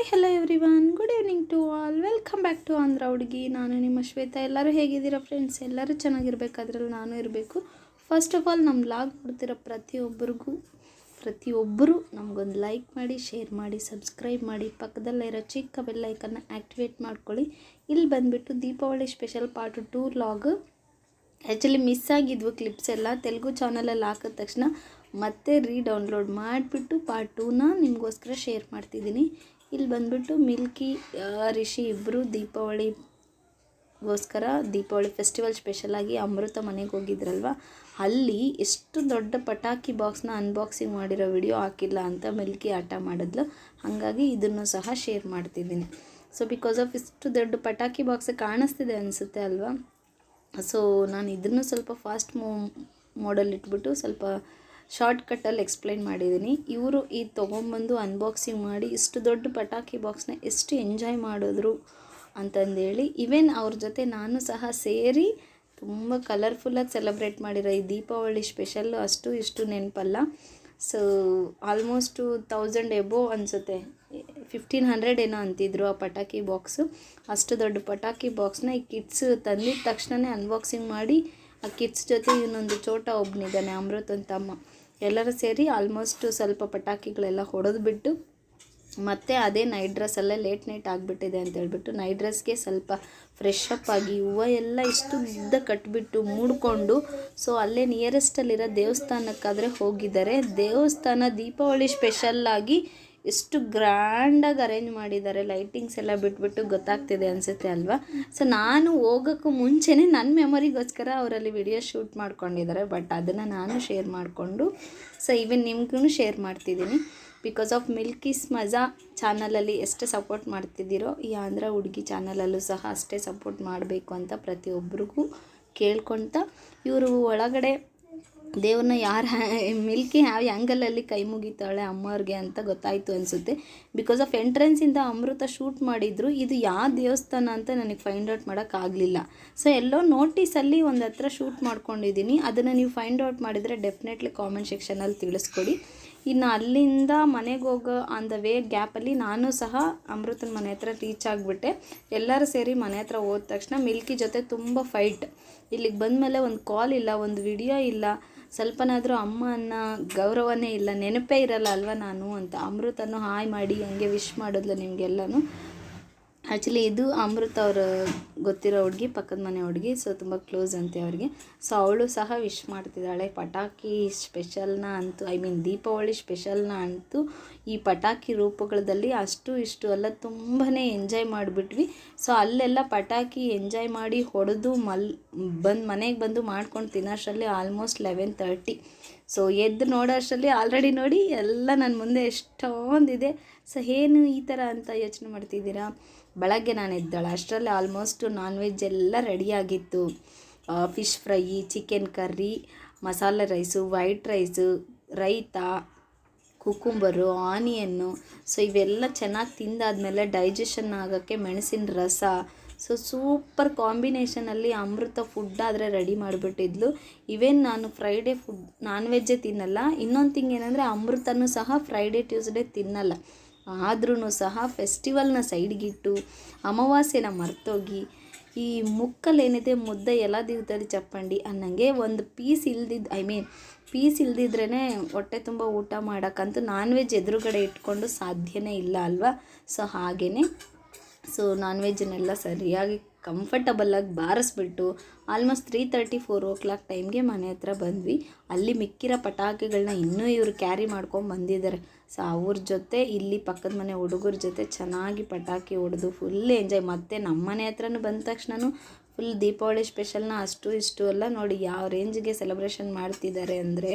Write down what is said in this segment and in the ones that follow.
hello everyone, good evening to all. Welcome back to Andhra ಹುಡುಗಿ. ನಾನು ನಿಮ್ಮ ಶ್ವೇತಾ. ಎಲ್ಲರೂ ಹೇಗಿದ್ದೀರಾ ಫ್ರೆಂಡ್ಸ್? ಎಲ್ಲರೂ ಚೆನ್ನಾಗಿರಬೇಕು, ಅದರಲ್ಲಿ ನಾನು ಇರಬೇಕು. ಫಸ್ಟ್ ಆಫ್ ಆಲ್ ನಮ್ಮ ವ್ಲಾಗ್ ನೋಡ್ತಿರೋ ಪ್ರತಿಯೊಬ್ಬರು ನಮಗೊಂದು ಲೈಕ್ ಮಾಡಿ, ಶೇರ್ ಮಾಡಿ, ಸಬ್ಸ್ಕ್ರೈಬ್ ಮಾಡಿ, ಪಕ್ಕದಲ್ಲಿರೋ ಚಿಕ್ಕ ಬೆಲ್ ಐಕನ್ನ ಆ್ಯಕ್ಟಿವೇಟ್ ಮಾಡ್ಕೊಳ್ಳಿ. ಇಲ್ಲಿ ಬಂದುಬಿಟ್ಟು Deepavali special part 2 vlog. Actually miss ಆಗಿದ್ವು ಕ್ಲಿಪ್ಸ್ ಎಲ್ಲ ತೆಲುಗು ಚಾನಲಲ್ಲಿ ಹಾಕಿದ ತಕ್ಷಣ ಮತ್ತೆ ರೀಡೌನ್ಲೋಡ್ ಮಾಡಿಬಿಟ್ಟು ಪಾರ್ಟ್ 2ನ ನಿಮಗೋಸ್ಕರ ಶೇರ್ ಮಾಡ್ತಿದ್ದೀನಿ. ಇಲ್ಲಿ ಬಂದುಬಿಟ್ಟು ಮಿಲ್ಕಿ ರಿಷಿ ಇಬ್ಬರು ದೀಪಾವಳಿ ಫೆಸ್ಟಿವಲ್ ಸ್ಪೆಷಲಾಗಿ ಅಮೃತ ಮನೆಗೆ ಹೋಗಿದ್ರಲ್ವ, ಅಲ್ಲಿ ಎಷ್ಟು ದೊಡ್ಡ ಪಟಾಕಿ ಬಾಕ್ಸ್ನ ಅನ್ಬಾಕ್ಸಿಂಗ್ ಮಾಡಿರೋ ವಿಡಿಯೋ ಹಾಕಿಲ್ಲ ಅಂತ ಮಿಲ್ಕಿ ಆಟ ಮಾಡಿದ್ಲು. ಹಾಗಾಗಿ ಇದನ್ನು ಸಹ ಶೇರ್ ಮಾಡ್ತಿದ್ದೀನಿ. ಸೊ ಬಿಕಾಸ್ ಆಫ್ ಇಷ್ಟು ದೊಡ್ಡ ಪಟಾಕಿ ಬಾಕ್ಸ್ ಕಾಣಿಸ್ತಿದೆ ಅನಿಸುತ್ತೆ ಅಲ್ವಾ. ಸೊ ನಾನು ಇದನ್ನು ಸ್ವಲ್ಪ ಫಾಸ್ಟ್ ಮೋಡಲ್ಲಿ ಇಟ್ಬಿಟ್ಟು ಸ್ವಲ್ಪ ಶಾರ್ಟ್ ಕಟ್ಟಲ್ಲಿ ಎಕ್ಸ್ಪ್ಲೈನ್ ಮಾಡಿದ್ದೀನಿ. ಇವರು ಇದು ತೊಗೊಂಬಂದು ಅನ್ಬಾಕ್ಸಿಂಗ್ ಮಾಡಿ ಇಷ್ಟು ದೊಡ್ಡ ಪಟಾಕಿ ಬಾಕ್ಸ್ನ ಎಷ್ಟು ಎಂಜಾಯ್ ಮಾಡಿದ್ರು ಅಂತಂದೇಳಿ, ಈವನ್ ಅವ್ರ ಜೊತೆ ನಾನು ಸಹ ಸೇರಿ ತುಂಬ ಕಲರ್ಫುಲ್ಲಾಗಿ ಸೆಲೆಬ್ರೇಟ್ ಮಾಡಿರೋ ಈ ದೀಪಾವಳಿ ಸ್ಪೆಷಲ್ಲು ಅಷ್ಟು ಇಷ್ಟು ನೆನಪಲ್ಲ. ಸೊ ಆಲ್ಮೋಸ್ಟು 1000 ಎಬೋ ಅನಿಸುತ್ತೆ, 1500 ಏನೋ ಅಂತಿದ್ರು ಆ ಪಟಾಕಿ ಬಾಕ್ಸು. ಅಷ್ಟು ದೊಡ್ಡ ಪಟಾಕಿ ಬಾಕ್ಸ್ನ ಈ ಕಿಡ್ಸ್ ತಂದಿದ್ದ ತಕ್ಷಣವೇ ಅನ್ಬಾಕ್ಸಿಂಗ್ ಮಾಡಿ, ಆ ಕಿಡ್ಸ್ ಜೊತೆ ಇನ್ನೊಂದು ಚೋಟ ಒಬ್ಬನಿದ್ದಾನೆ ಅಮೃತ್ ಅಂತ ಅಮ್ಮ, ಎಲ್ಲರೂ ಸೇರಿ ಆಲ್ಮೋಸ್ಟ್ ಸ್ವಲ್ಪ ಪಟಾಕಿಗಳೆಲ್ಲ ಹೊಡೆದ್ಬಿಟ್ಟು ಮತ್ತು ಅದೇ ನೈಟ್ ಡ್ರೆಸ್ಸಲ್ಲೇ ಲೇಟ್ ನೈಟ್ ಆಗಿಬಿಟ್ಟಿದೆ ಅಂತ ಹೇಳ್ಬಿಟ್ಟು ನೈಟ್ ಡ್ರೆಸ್ಗೆ ಸ್ವಲ್ಪ ಫ್ರೆಶ್ ಅಪ್ ಆಗಿ ಹೂವು ಎಲ್ಲ ಇಷ್ಟು ಉದ್ದ ಕಟ್ಬಿಟ್ಟು ಮೂಡಿಕೊಂಡು ಸೊ ಅಲ್ಲೇ ನಿಯರೆಸ್ಟಲ್ಲಿರೋ ದೇವಸ್ಥಾನಕ್ಕಾದರೆ ಹೋಗಿದ್ದಾರೆ. ದೇವಸ್ಥಾನ ದೀಪಾವಳಿ ಸ್ಪೆಷಲ್ಲಾಗಿ ಎಷ್ಟು ಗ್ರ್ಯಾಂಡಾಗಿ ಅರೇಂಜ್ ಮಾಡಿದ್ದಾರೆ, ಲೈಟಿಂಗ್ಸ್ ಎಲ್ಲ ಬಿಟ್ಬಿಟ್ಟು ಗೊತ್ತಾಗ್ತಿದೆ ಅನಿಸುತ್ತೆ ಅಲ್ವಾ. ಸೊ ನಾನು ಹೋಗೋಕ್ಕೂ ಮುಂಚೆನೇ ನನ್ನ ಮೆಮೊರಿಗೋಸ್ಕರ ಅವರಲ್ಲಿ ವಿಡಿಯೋ ಶೂಟ್ ಮಾಡ್ಕೊಂಡಿದ್ದಾರೆ, ಬಟ್ ಅದನ್ನು ನಾನು ಶೇರ್ ಮಾಡಿಕೊಂಡು ಸೊ ಈವನ್ ನಿಮ್ಗೂ ಶೇರ್ ಮಾಡ್ತಿದ್ದೀನಿ. ಬಿಕಾಸ್ ಆಫ್ ಮಿಲ್ಕೀಸ್ ಮಜಾ ಚಾನಲಲ್ಲಿ ಎಷ್ಟು ಸಪೋರ್ಟ್ ಮಾಡ್ತಿದ್ದೀರೋ ಈ ಆಂಧ್ರ ಹುಡುಗಿ ಚಾನಲಲ್ಲೂ ಸಹ ಅಷ್ಟೇ ಸಪೋರ್ಟ್ ಮಾಡಬೇಕು ಅಂತ ಪ್ರತಿಯೊಬ್ಬರಿಗೂ ಕೇಳ್ಕೊಳ್ತಾ, ಇವರು ಒಳಗಡೆ ದೇವ್ರನ್ನ ಮಿಲ್ಕಿ ಯಾವ ಆ್ಯಂಗಲಲ್ಲಿ ಕೈ ಮುಗಿತಾಳೆ ಅಮ್ಮವ್ರಿಗೆ ಅಂತ ಗೊತ್ತಾಯಿತು ಅನಿಸುತ್ತೆ. ಬಿಕಾಸ್ ಆಫ್ ಎಂಟ್ರೆನ್ಸಿಂದ ಅಮೃತ ಶೂಟ್ ಮಾಡಿದ್ರು, ಇದು ಯಾವ ದೇವಸ್ಥಾನ ಅಂತ ನನಗೆ ಫೈಂಡ್ ಔಟ್ ಮಾಡೋಕ್ಕಾಗಲಿಲ್ಲ. ಸೊ ಎಲ್ಲೋ ನೋಟಿಸಲ್ಲಿ ಒಂದು ಹತ್ರ ಶೂಟ್ ಮಾಡ್ಕೊಂಡಿದ್ದೀನಿ, ಅದನ್ನು ನೀವು ಫೈಂಡ್ ಔಟ್ ಮಾಡಿದರೆ ಡೆಫಿನೆಟ್ಲಿ ಕಾಮೆಂಟ್ ಸೆಕ್ಷನಲ್ಲಿ ತಿಳಿಸ್ಕೊಡಿ. ಇನ್ನು ಅಲ್ಲಿಂದ ಮನೆಗೆ ಹೋಗೋ ಆನ್ ದ ವೇ ಗ್ಯಾಪಲ್ಲಿ ನಾನು ಸಹ ಅಮೃತನ ಮನೆ ಹತ್ರ ರೀಚ್ ಆಗಿಬಿಟ್ಟೆ. ಎಲ್ಲರೂ ಸೇರಿ ಮನೆ ಹತ್ರ ಹೋದ ತಕ್ಷಣ ಮಿಲ್ಕಿ ಜೊತೆ ತುಂಬ ಫೈಟ್. ಇಲ್ಲಿಗೆ ಬಂದಮೇಲೆ ಒಂದು ಕಾಲ್ ಇಲ್ಲ, ಒಂದು ವಿಡಿಯೋ ಇಲ್ಲ, ಸ್ವಲ್ಪನಾದರೂ ಅಮ್ಮ ಅನ್ನೋ ಗೌರವನೇ ಇಲ್ಲ, ನೆನಪೇ ಇರಲ್ಲ ಅಲ್ವ ನಾನು ಅಂತ. ಅಮೃತನ್ನು ಹಾಯ್ ಮಾಡಿ ಹಂಗೆ ವಿಶ್ ಮಾಡಿದ್ಲು ನಿಮಗೆಲ್ಲನೂ. ಆ್ಯಕ್ಚುಲಿ ಇದು ಅಮೃತ ಅವರು ಗೊತ್ತಿರೋ ಹುಡುಗಿ, ಪಕ್ಕದ ಮನೆ ಹುಡುಗಿ, ಸೊ ತುಂಬ ಕ್ಲೋಸ್ ಅಂತೆ ಅವ್ರಿಗೆ. ಸೊ ಅವಳು ಸಹ ವಿಶ್ ಮಾಡ್ತಿದ್ದಾಳೆ. ಪಟಾಕಿ ಸ್ಪೆಷಲ್ನ ಅಂತೂ ದೀಪಾವಳಿ ಸ್ಪೆಷಲ್ನ ಅಂತೂ ಈ ಪಟಾಕಿ ರೂಪಗಳಲ್ಲಿ ಅಷ್ಟು ಇಷ್ಟು ಎಲ್ಲ ತುಂಬಾ ಎಂಜಾಯ್ ಮಾಡಿಬಿಟ್ವಿ. ಸೊ ಅಲ್ಲೆಲ್ಲ ಪಟಾಕಿ ಎಂಜಾಯ್ ಮಾಡಿ ಹೊಡೆದು ಮನೆಗೆ ಬಂದು ಮಾಡ್ಕೊಂಡು ತಿನ್ನೋಷ್ಟರಲ್ಲಿ ಆಲ್ಮೋಸ್ಟ್ 11:30. ಸೊ ಎದ್ದು ನೋಡೋಷ್ಟರಲ್ಲಿ ಆಲ್ರೆಡಿ ನೋಡಿ ಎಲ್ಲ ನನ್ನ ಮುಂದೆ ಎಷ್ಟೊಂದಿದೆ. ಸೊ ಏನು ಈ ಥರ ಅಂತ ಯೋಚನೆ ಮಾಡ್ತಿದ್ದೀರಾ? ಬೆಳಗ್ಗೆ ನಾನು ಎದ್ದಾಳೆ ಅಷ್ಟರಲ್ಲಿ ಆಲ್ಮೋಸ್ಟ್ ನಾನ್ ವೆಜ್ ಎಲ್ಲ ರೆಡಿಯಾಗಿತ್ತು. ಫಿಶ್ ಫ್ರೈ, ಚಿಕನ್ ಕರ್ರಿ, ಮಸಾಲೆ ರೈಸು, ವೈಟ್ ರೈಸು, ರೈತ, ಕುಕುಂಬರು, ಆನಿಯನ್ನು. ಸೊ ಇವೆಲ್ಲ ಚೆನ್ನಾಗಿ ತಿಂದಾದ್ಮೇಲೆ ಡೈಜೆಷನ್ ಆಗೋಕ್ಕೆ ಮೆಣಸಿನ ರಸ. ಸೊ ಸೂಪರ್ ಕಾಂಬಿನೇಷನಲ್ಲಿ ಅಮೃತ ಫುಡ್ ಆದರೆ ರೆಡಿ ಮಾಡಿಬಿಟ್ಟಿದ್ಲು. ಇವೇನು ನಾನು ಫ್ರೈಡೇ ಫುಡ್ ನಾನ್ ವೆಜ್ಜೇ ತಿನ್ನಲ್ಲ. ಇನ್ನೊಂದು ಥಿಂಗ್ ಏನಂದರೆ ಅಮೃತನೂ ಸಹ ಫ್ರೈಡೇ ಟ್ಯೂಸ್ಡೇ ತಿನ್ನಲ್ಲ. ಆದ್ರೂ ಸಹ ಫೆಸ್ಟಿವಲ್ನ ಸೈಡ್ಗಿಟ್ಟು ಅಮಾವಾಸ್ಯೆನ ಮರ್ತೋಗಿ ಈ ಮುಕ್ಕಲ್ಲೇನಿದೆ ಮುದ್ದೆ ಎಲ್ಲ ದಿವಸದಲ್ಲಿ ಚಪ್ಪಂಡಿ ಅನ್ನಂಗೆ ಒಂದು ಪೀಸ್ ಇಲ್ದಿದ್ರೇ ಹೊಟ್ಟೆ ತುಂಬ ಊಟ ಮಾಡೋಕ್ಕಂತೂ ನಾನ್ ವೆಜ್ ಎದುರುಗಡೆ ಇಟ್ಕೊಂಡು ಸಾಧ್ಯನೇ ಇಲ್ಲ ಅಲ್ವಾ. ಸೊ ಹಾಗೆಯೇ ನಾನ್ ವೆಜ್ಜನ್ನೆಲ್ಲ ಸರಿಯಾಗಿ ಕಂಫರ್ಟಬಲ್ಲಾಗಿ ಬಾರಿಸ್ಬಿಟ್ಟು ಆಲ್ಮೋಸ್ಟ್ 3:30-4 o'clock ಟೈಮ್ಗೆ ಮನೆ ಹತ್ರ ಬಂದ್ವಿ. ಅಲ್ಲಿ ಮಿಕ್ಕಿರೋ ಪಟಾಕಿಗಳನ್ನ ಇನ್ನೂ ಇವರು ಕ್ಯಾರಿ ಮಾಡ್ಕೊಂಡು ಬಂದಿದ್ದಾರೆ. ಸೊ ಅವ್ರ ಜೊತೆ ಇಲ್ಲಿ ಪಕ್ಕದ ಮನೆ ಹುಡುಗರ ಜೊತೆ ಚೆನ್ನಾಗಿ ಪಟಾಕಿ ಹೊಡೆದು ಫುಲ್ ಎಂಜಾಯ್. ಮತ್ತು ನಮ್ಮ ಮನೆ ಹತ್ರನೂ ಬಂದ ತಕ್ಷಣವೂ ಫುಲ್ ದೀಪಾವಳಿ ಸ್ಪೆಷಲ್ನ ಅಷ್ಟು ಇಷ್ಟು ಎಲ್ಲ ನೋಡಿ ಯಾವ ರೇಂಜಿಗೆ ಸೆಲೆಬ್ರೇಷನ್ ಮಾಡ್ತಿದ್ದಾರೆ ಅಂದರೆ.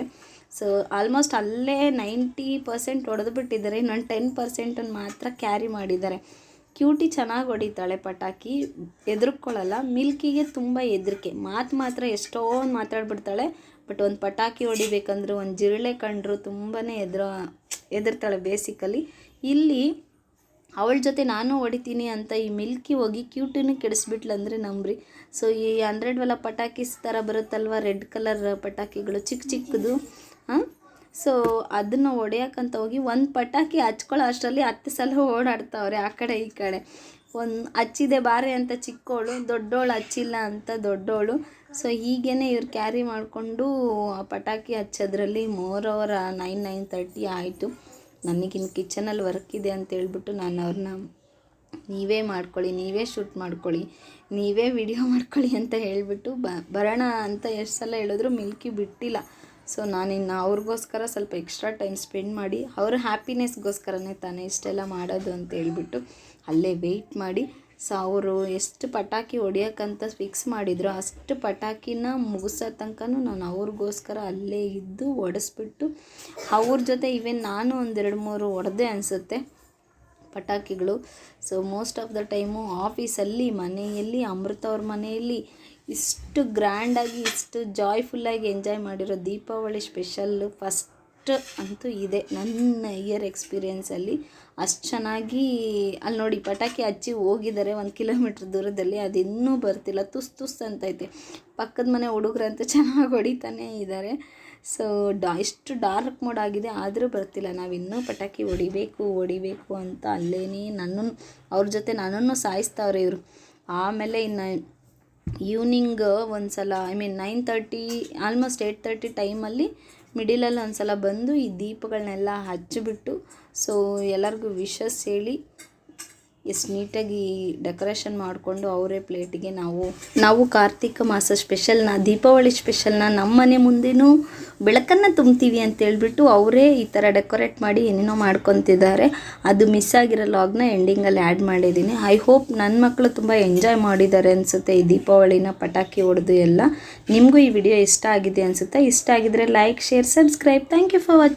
ಸೊ ಆಲ್ಮೋಸ್ಟ್ ಅಲ್ಲೇ 90% ಹೊಡೆದು ಬಿಟ್ಟಿದ್ದಾರೆ, ಇನ್ನೊಂದು 10% ಮಾತ್ರ ಕ್ಯಾರಿ ಮಾಡಿದ್ದಾರೆ. ಕ್ಯೂಟಿ ಚೆನ್ನಾಗಿ ಹೊಡಿತಾಳೆ ಪಟಾಕಿ, ಹೆದರ್ಕೊಳ್ಳಲ್ಲ. ಮಿಲ್ಕಿಗೆ ತುಂಬ ಹೆದರಿಕೆ, ಮಾತ್ರ ಎಷ್ಟೊಂದು ಮಾತಾಡ್ಬಿಡ್ತಾಳೆ. ಬಟ್ ಒಂದು ಪಟಾಕಿ ಹೊಡಿಬೇಕಂದ್ರೆ ಒಂದು ಜಿರಳೆ ಕಂಡ್ರು ತುಂಬಾ ಹೆದರ್ತಾಳೆ ಬೇಸಿಕಲಿ. ಇಲ್ಲಿ ಅವಳ ಜೊತೆ ನಾನು ಹೊಡಿತೀನಿ ಅಂತ ಈ ಮಿಲ್ಕಿ ಹೋಗಿ ಕ್ಯೂಟಿನೂ ಕೆಡಿಸ್ಬಿಟ್ಲಂದರೆ ನಂಬ್ರಿ. ಸೊ ಈ 100 ಪಟಾಕಿಸ್ ಥರ ಬರುತ್ತಲ್ವ, ರೆಡ್ ಕಲರ್ ಪಟಾಕಿಗಳು ಚಿಕ್ಕದು, ಸೊ ಅದನ್ನು ಹೊಡೆಯೋಕ್ಕಂತ ಹೋಗಿ ಒಂದು ಪಟಾಕಿ ಹಚ್ಕೊಳ್ಳೋ ಅಷ್ಟರಲ್ಲಿ 10 ಸಲ ಓಡಾಡ್ತಾವ್ರೆ ಆ ಕಡೆ ಈ ಕಡೆ. ಹಚ್ಚಿದೆ ಬಾರೆ ಅಂತ ಚಿಕ್ಕವಳು, ದೊಡ್ಡವಳು ಹಚ್ಚಿಲ್ಲ ಅಂತ ದೊಡ್ಡವಳು. ಸೊ ಹೀಗೇ ಇವ್ರು ಕ್ಯಾರಿ ಮಾಡಿಕೊಂಡು ಆ ಪಟಾಕಿ ಹಚ್ಚೋದ್ರಲ್ಲಿ 9:30 ಆಯಿತು. ನನಗಿನ್ನು ಕಿಚನಲ್ಲಿ ವರ್ಕ್ ಇದೆ ಅಂತ ಹೇಳ್ಬಿಟ್ಟು ನಾನು ಅವ್ರನ್ನ ನೀವೇ ಮಾಡ್ಕೊಳ್ಳಿ, ನೀವೇ ಶೂಟ್ ಮಾಡ್ಕೊಳ್ಳಿ, ನೀವೇ ವಿಡಿಯೋ ಮಾಡ್ಕೊಳ್ಳಿ ಅಂತ ಹೇಳಿಬಿಟ್ಟು ಬರೋಣ ಅಂತ ಎಷ್ಟು ಸಲ ಹೇಳಿದ್ರು ಮಿಲ್ಕಿ ಬಿಟ್ಟಿಲ್ಲ. ಸೊ ನಾನಿನ್ನು ಅವ್ರಿಗೋಸ್ಕರ ಸ್ವಲ್ಪ ಎಕ್ಸ್ಟ್ರಾ ಟೈಮ್ ಸ್ಪೆಂಡ್ ಮಾಡಿ ಅವ್ರ ಹ್ಯಾಪಿನೆಸ್ಗೋಸ್ಕರನೇ ತಾನೇ ಇಷ್ಟೆಲ್ಲ ಮಾಡೋದು ಅಂತ ಹೇಳ್ಬಿಟ್ಟು ಅಲ್ಲೇ ವೆಯ್ಟ್ ಮಾಡಿ. ಸೊ ಅವರು ಎಷ್ಟು ಪಟಾಕಿ ಹೊಡಿಯೋಕ್ಕಂತ ಫಿಕ್ಸ್ ಮಾಡಿದ್ರು ಅಷ್ಟು ಪಟಾಕಿನ ಮುಗಿಸೋ ತನಕನೂ ನಾನು ಅವ್ರಿಗೋಸ್ಕರ ಅಲ್ಲೇ ಇದ್ದು ಹೊಡೆಸ್ಬಿಟ್ಟು ಅವ್ರ ಜೊತೆ ಈವನ್ ನಾನು 1-2-3 ಹೊಡೆದೆ ಅನಿಸುತ್ತೆ ಪಟಾಕಿಗಳು. So most of the time ಆಫೀಸಲ್ಲಿ, ಮನೆಯಲ್ಲಿ, ಅಮೃತ ಅವ್ರ ಮನೆಯಲ್ಲಿ ಇಷ್ಟು ಗ್ರ್ಯಾಂಡಾಗಿ ಇಷ್ಟು ಜಾಯ್ಫುಲ್ಲಾಗಿ ಎಂಜಾಯ್ ಮಾಡಿರೋ ದೀಪಾವಳಿ ಸ್ಪೆಷಲ್ಲು ಫಸ್ಟ್ ಅಂತೂ ಇದೆ ನನ್ನ ಇಯರ್ ಎಕ್ಸ್ಪೀರಿಯೆನ್ಸಲ್ಲಿ. ಅಷ್ಟು ಚೆನ್ನಾಗಿ ಅಲ್ಲಿ ನೋಡಿ ಪಟಾಕಿ ಹಚ್ಚಿ ಹೋಗಿದ್ದಾರೆ 1 ಕಿಲೋಮೀಟ್ರ್ ದೂರದಲ್ಲಿ, ಅದು ಇನ್ನೂ ಬರ್ತಿಲ್ಲ, ತುಸ್ ಅಂತೈತೆ. ಪಕ್ಕದ ಮನೆ ಹುಡುಗರಂತೂ ಚೆನ್ನಾಗಿ ಹೊಡಿತಾನೇ ಇದ್ದಾರೆ. ಸೊ ಎಷ್ಟು ಡಾರ್ಕ್ ಮೋಡ್ ಆಗಿದೆ ಆದರೂ ಬರ್ತಿಲ್ಲ. ನಾವಿನ್ನೂ ಪಟಾಕಿ ಹೊಡಿಬೇಕು ಅಂತ ಅಲ್ಲೇನೇ ಅವ್ರ ಜೊತೆ ನನ್ನನ್ನು ಸಾಯಿಸ್ತಾವ್ರೆ ಇವರು. ಆಮೇಲೆ ಇನ್ನು ಈವ್ನಿಂಗ್ ಒಂದು ಸಲ 9:30 ಆಲ್ಮೋಸ್ಟ್ 8:30 ಟೈಮಲ್ಲಿ ಮಿಡಿಲಲ್ಲಿ ಒಂದು ಸಲ ಬಂದು ಈ ದೀಪಗಳನ್ನೆಲ್ಲ ಹಚ್ಚಿಬಿಟ್ಟು ಸೊ ಎಲ್ಲರಿಗೂ ವಿಶಸ್ ಹೇಳಿ ಎಷ್ಟು ನೀಟಾಗಿ ಡೆಕೋರೇಷನ್ ಮಾಡಿಕೊಂಡು ಅವರೇ ಪ್ಲೇಟಿಗೆ ನಾವು ಕಾರ್ತಿಕ ಮಾಸ ಸ್ಪೆಷಲ್ನ, ದೀಪಾವಳಿ ಸ್ಪೆಷಲ್ನ ನಮ್ಮ ಮನೆ ಮುಂದೆನೂ ಬೆಳಕನ್ನು ತುಂಬ್ತೀವಿ ಅಂತೇಳ್ಬಿಟ್ಟು ಅವರೇ ಈ ಥರ ಡೆಕೋರೇಟ್ ಮಾಡಿ ಏನೇನೋ ಮಾಡ್ಕೊತಿದ್ದಾರೆ. ಅದು ಮಿಸ್ ಆಗಿರೋ ಲಾಗ್ನ ಎಂಡಿಂಗಲ್ಲಿ ಆ್ಯಡ್ ಮಾಡಿದ್ದೀನಿ. ಐ ಹೋಪ್ ನನ್ನ ಮಕ್ಕಳು ತುಂಬ ಎಂಜಾಯ್ ಮಾಡಿದ್ದಾರೆ ಅನಿಸುತ್ತೆ ಈ ದೀಪಾವಳಿನ ಪಟಾಕಿ ಹೊಡೆದು ಎಲ್ಲ. ನಿಮಗೂ ಈ ವಿಡಿಯೋ ಇಷ್ಟ ಆಗಿದೆ ಅನಿಸುತ್ತೆ. ಇಷ್ಟ ಆಗಿದ್ರೆ like, share, subscribe. Thank you for watching.